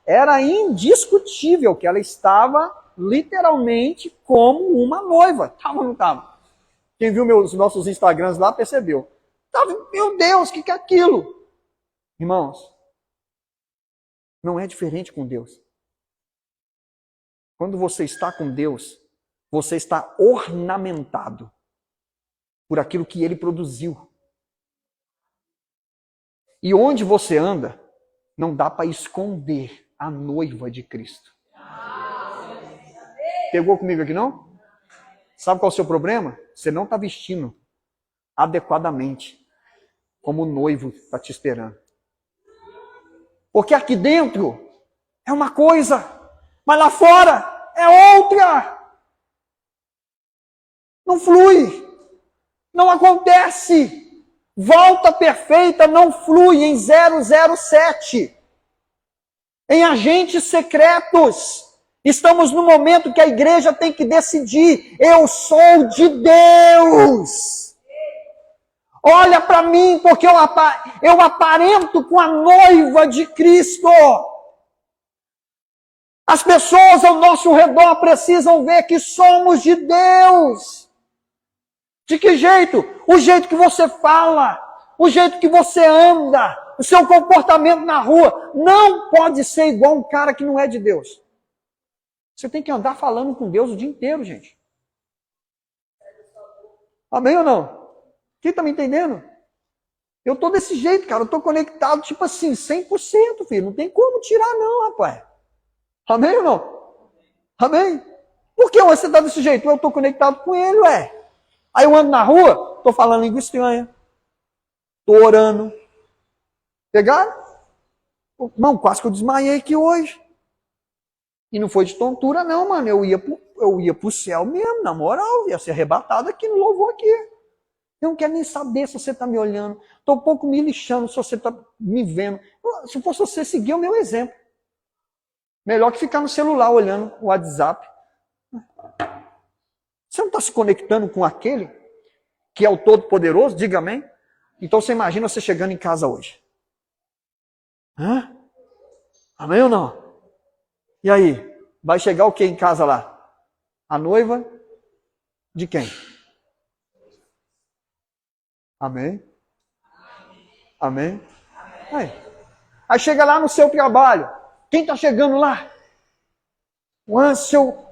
Era indiscutível que ela estava literalmente como uma noiva. Estava ou não estava? Quem viu os nossos Instagrams lá percebeu. Tava, meu Deus, o que é aquilo? Irmãos, não é diferente com Deus. Quando você está com Deus, você está ornamentado por aquilo que Ele produziu. E onde você anda, não dá para esconder a noiva de Cristo. Pegou comigo aqui não? Sabe qual é o seu problema? Você não está vestindo adequadamente, como o noivo está te esperando. Porque aqui dentro é uma coisa, mas lá fora é outra. Não flui, não acontece. Volta perfeita não flui em 007. Em agentes secretos. Estamos no momento que a igreja tem que decidir. Eu sou de Deus. Olha para mim, porque eu aparento com a noiva de Cristo. As pessoas ao nosso redor precisam ver que somos de Deus. De que jeito? O jeito que você fala, o jeito que você anda, o seu comportamento na rua não pode ser igual um cara que não é de Deus. Você tem que andar falando com Deus o dia inteiro, gente. Amém ou não? Quem está me entendendo? Eu estou desse jeito, cara. Eu estou conectado, tipo assim, 100%, filho. Não tem como tirar, não, rapaz. Amém ou não? Amém? Por que você está desse jeito? Eu estou conectado com Ele, ué. Aí eu ando na rua, estou falando língua estranha. Estou orando. Pegaram? Irmão, quase que eu desmaiei aqui hoje. E não foi de tontura, não, mano. Eu ia pro céu mesmo, na moral. Ia ser arrebatado aqui no louvor aqui. Eu não quero nem saber se você está me olhando. Estou um pouco me lixando se você está me vendo. Se fosse você, seguir o meu exemplo. Melhor que ficar no celular olhando o WhatsApp. Você não está se conectando com aquele que é o Todo-Poderoso? Diga amém. Então você imagina você chegando em casa hoje. Hã? Amém ou não? E aí? Vai chegar o que em casa lá? A noiva de quem? Amém? Amém? Aí chega lá no seu trabalho. Quem está chegando lá?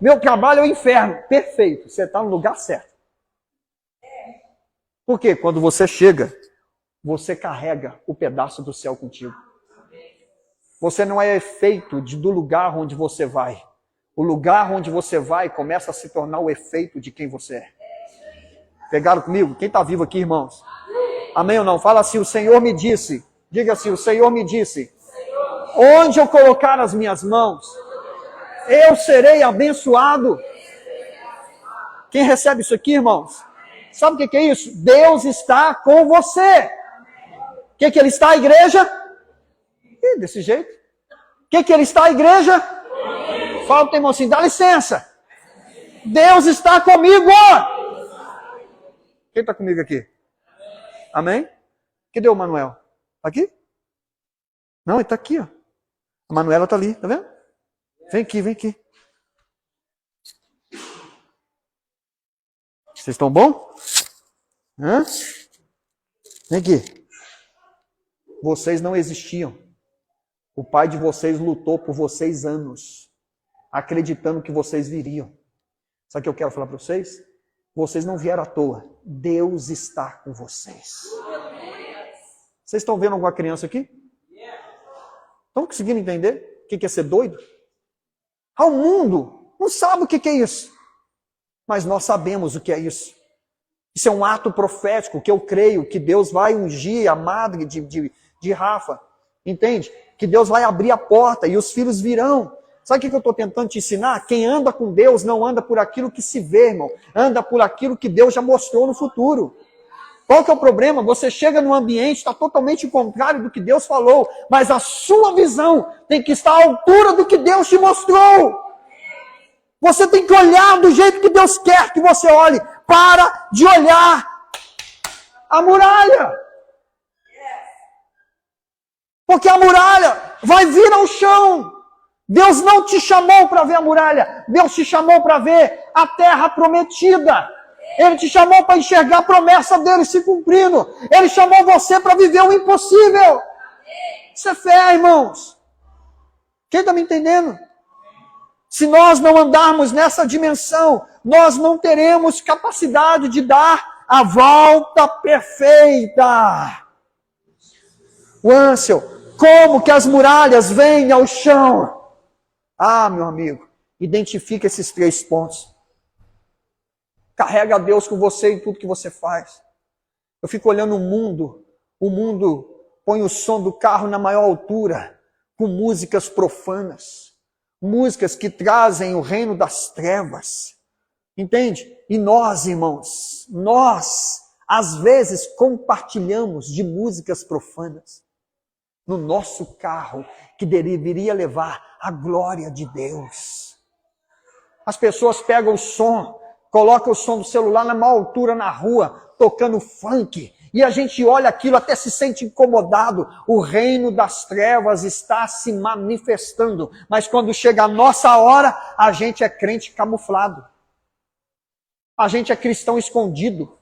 Meu trabalho é o inferno. Perfeito, você está no lugar certo. Por quê? Quando você chega, você carrega o pedaço do céu contigo. Você não é efeito do lugar onde você vai. O lugar onde você vai começa a se tornar o efeito de quem você é. Pegaram comigo? Quem está vivo aqui, irmãos? Amém ou não? Fala assim, o Senhor me disse. Diga assim, o Senhor me disse. Onde eu colocar as minhas mãos, eu serei abençoado. Quem recebe isso aqui, irmãos? Sabe o que é isso? Deus está com você. O que Ele está, igreja? Desse jeito. O que Ele está, igreja? Fala pro irmão assim, dá licença. Deus está comigo. Quem está comigo aqui? Amém? Cadê o Manuel? Está aqui? Não, ele está aqui, ó. A Manuela está ali, tá vendo? Vem aqui, vem aqui. Vocês estão bom? Hã? Vem aqui. Vocês não existiam. O pai de vocês lutou por vocês anos, acreditando que vocês viriam. Sabe o que eu quero falar para vocês? Vocês não vieram à toa. Deus está com vocês. Vocês estão vendo alguma criança aqui? Estão conseguindo entender o que é ser doido? O mundo não sabe o que é isso. Mas nós sabemos o que é isso. Isso é um ato profético que eu creio que Deus vai ungir a madre de Rafa. Entende? Que Deus vai abrir a porta e os filhos virão. Sabe o que eu estou tentando te ensinar? Quem anda com Deus não anda por aquilo que se vê, irmão. Anda por aquilo que Deus já mostrou no futuro. Qual que é o problema? Você chega num ambiente, está totalmente contrário do que Deus falou, mas a sua visão tem que estar à altura do que Deus te mostrou. Você tem que olhar do jeito que Deus quer que você olhe. Para de olhar a muralha. Porque a muralha vai vir ao chão. Deus não te chamou para ver a muralha. Deus te chamou para ver a terra prometida. Ele te chamou para enxergar a promessa dele se cumprindo. Ele chamou você para viver o impossível. Isso é fé, irmãos. Quem está me entendendo? Se nós não andarmos nessa dimensão, nós não teremos capacidade de dar a volta perfeita. O Ansel, como que as muralhas vêm ao chão? Ah, meu amigo, identifica esses 3 pontos. Carrega Deus com você em tudo que você faz. Eu fico olhando o mundo põe o som do carro na maior altura, com músicas profanas, músicas que trazem o reino das trevas. Entende? E nós, irmãos, às vezes compartilhamos de músicas profanas no nosso carro, que deveria levar a glória de Deus. As pessoas pegam o som, colocam o som do celular na maior altura na rua, tocando funk, e a gente olha aquilo, até se sente incomodado. O reino das trevas está se manifestando, mas quando chega a nossa hora, a gente é crente camuflado. A gente é cristão escondido.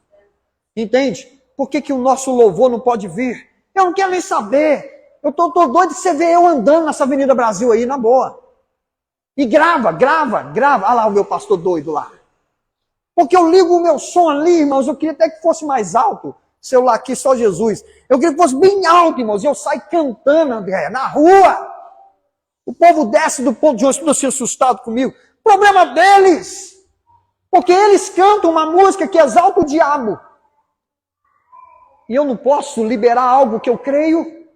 Entende? Por que o nosso louvor não pode vir? Eu não quero nem saber. Eu tô doido que você vê eu andando nessa Avenida Brasil aí, na boa. E grava. Olha lá o meu pastor doido lá. Porque eu ligo o meu som ali, irmãos, eu queria até que fosse mais alto. Celular aqui, só Jesus. Eu queria que fosse bem alto, irmãos, e eu saio cantando, André, na rua. O povo desce do ponto de ônibus, tudo assim assustado comigo. Problema deles. Porque eles cantam uma música que exalta o diabo. E eu não posso liberar algo que eu creio.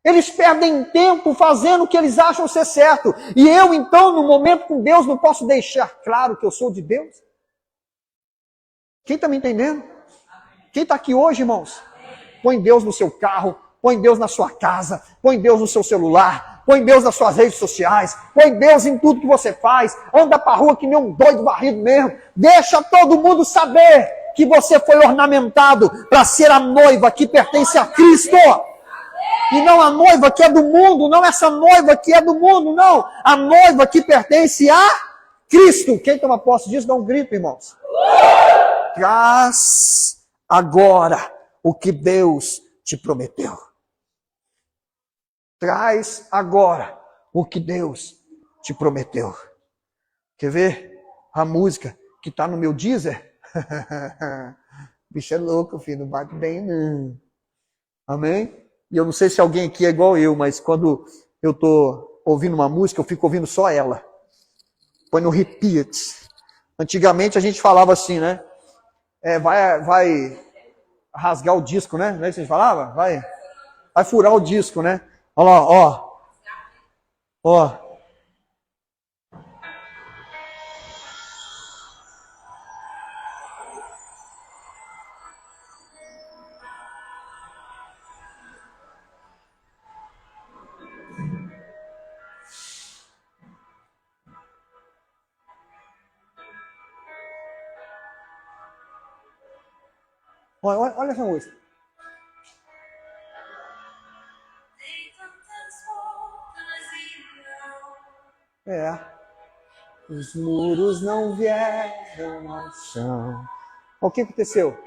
Eles perdem tempo fazendo o que eles acham ser certo. E eu, então, no momento com Deus, não posso deixar claro que eu sou de Deus? Quem está me entendendo? Quem está aqui hoje, irmãos? Põe Deus no seu carro, põe Deus na sua casa, põe Deus no seu celular, põe Deus nas suas redes sociais, põe Deus em tudo que você faz, anda para a rua que nem um doido varrido mesmo. Deixa todo mundo saber que você foi ornamentado para ser a noiva que pertence a Cristo. E não a noiva que é do mundo, não essa noiva que é do mundo, não. A noiva que pertence a Cristo. Quem toma posse disso, dá um grito, irmãos. Traz agora o que Deus te prometeu. Traz agora o que Deus te prometeu. Quer ver? A música que está no meu Deezer. Bicho é louco, filho, não bate bem não. Amém? E eu não sei se alguém aqui é igual eu, mas quando eu estou ouvindo uma música, eu fico ouvindo só ela. Põe no repeat. Antigamente a gente falava assim, né? Vai rasgar o disco, né? Não é isso que a gente falava? Vai furar o disco, né? Olha lá, ó. Ó. Olha essa música. Os muros não vieram ao chão. O que aconteceu?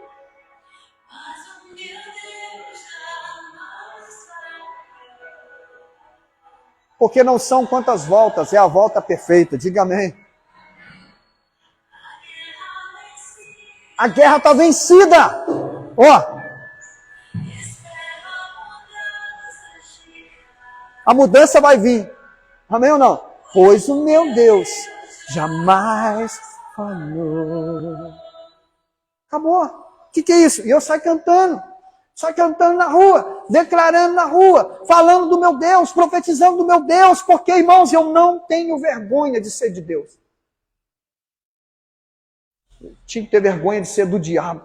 Porque não são quantas voltas, é a volta perfeita. Diga amém. A guerra está vencida. Ó. A mudança vai vir. Amém ou não? Pois o meu Deus jamais falhou. Acabou. O que é isso? E eu saio cantando. Saio cantando na rua, declarando na rua, falando do meu Deus, profetizando do meu Deus, porque, irmãos, eu não tenho vergonha de ser de Deus. Eu tinha que ter vergonha de ser do diabo.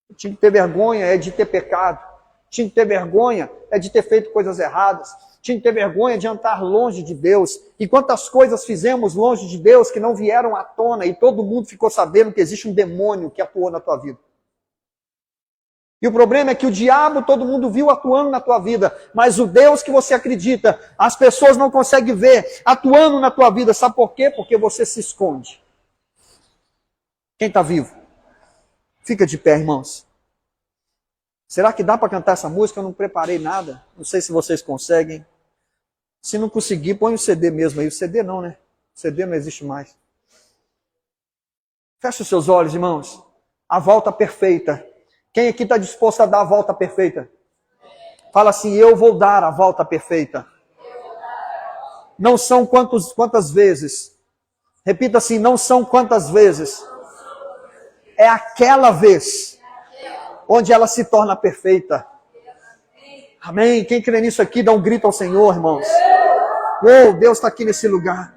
Eu tinha que ter vergonha de ter pecado. Tinha que ter vergonha de ter feito coisas erradas. Tinha que ter vergonha de andar longe de Deus. E quantas coisas fizemos longe de Deus que não vieram à tona e todo mundo ficou sabendo que existe um demônio que atuou na tua vida. E o problema é que o diabo todo mundo viu atuando na tua vida, mas o Deus que você acredita, as pessoas não conseguem ver atuando na tua vida. Sabe por quê? Porque você se esconde. Quem está vivo? Fica de pé, irmãos. Será que dá para cantar essa música? Eu não preparei nada. Não sei se vocês conseguem. Se não conseguir, põe o CD mesmo aí. O CD não, né? O CD não existe mais. Feche os seus olhos, irmãos. A volta perfeita. Quem aqui está disposto a dar a volta perfeita? Fala assim, eu vou dar a volta perfeita. Não são quantas vezes. Repita assim, não são quantas vezes. É aquela vez onde ela se torna perfeita. Amém? Quem crê nisso aqui, dá um grito ao Senhor, irmãos. Oh, Deus está aqui nesse lugar.